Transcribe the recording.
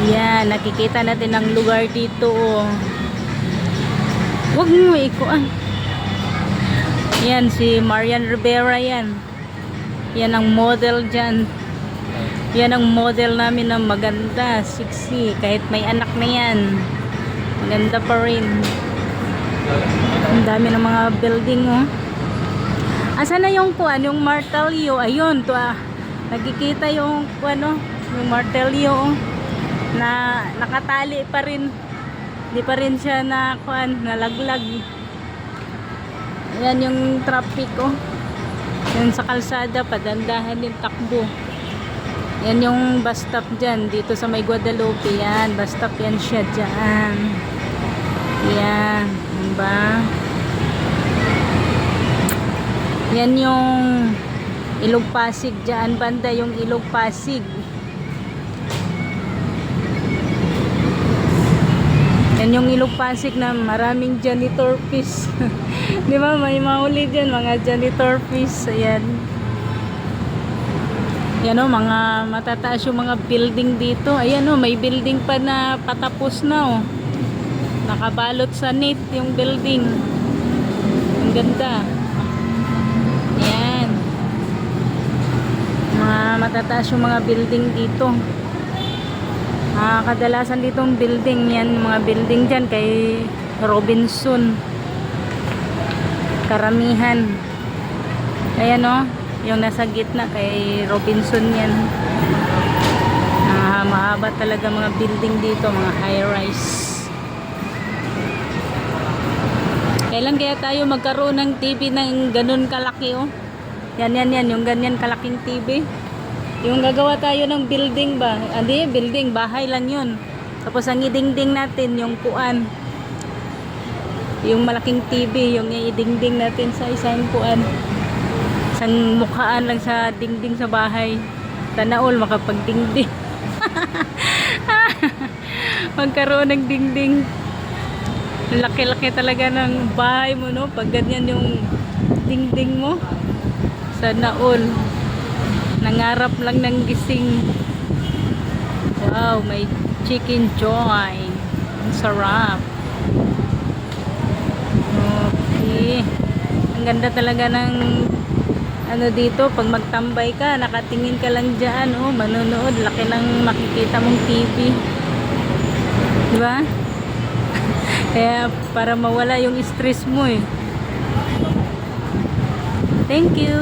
Yan, nakikita natin ang lugar dito. Oh. Huwag mo ikuan. Yan, si Marian Rivera yan. Yan ang model dyan. Yan ang model namin na maganda, sexy. Kahit may anak na yan. Maganda pa rin. Ang dami ng mga building, oh. Asa na yung kuan, yung martelyo? Ayun, to ah. Nagkikita yung ano, yung martelyo, oh, na nakatali pa rin. Hindi pa rin siya na kuan, nalaglag. Yan yung traffic, oh. Yan sa kalsada, padandahan din takbo. Yan yung bus stop dyan, dito sa may Guadalupe. Yan, bus stop yan siya dyan. Yan, diba? Yan yung Ilog Pasig dyan, banda yung Ilog Pasig. Yan yung Ilog Pasig na maraming janitor fees. Di ba, may mahuli dyan, mga janitor fees. Ayan. Yan o, mga matataas yung mga building dito. Ayan o, may building pa na patapos na o. Nakabalot sa net yung building. Ang ganda. Ayan. Mga matataas yung mga building dito. Kadalasan ditong building yan, mga building dyan kay Robinson. Karamihan. Ayan o, yung nasa gitna kay Robinson yan. Mahaba talaga mga building dito, mga high-rise. Kailan kaya tayo magkaroon ng TV ng ganun kalaki, oh? Yan, yung ganyan kalaking TV. Yung gagawa tayo ng building ba? Hindi, building, bahay lang yun. Tapos ang idingding natin, yung kuan. Yung malaking TV, yung idingding natin sa isang kuan. Isang mukhaan lang sa dingding sa bahay. Sana all makapagdingding. Magkaroon ng dingding. Laki-laki talaga ng bahay mo, no? Pag ganyan yung dingding mo. Sana all. Nangarap lang ng gising. Wow, may chicken joy. Ang sarap. Okay. Ang ganda talaga ng ano dito, pag magtambay ka, nakatingin ka lang dyan, oh, manonood, laki ng makikita mong TV. Diba? Kaya para mawala yung stress mo eh. Thank you.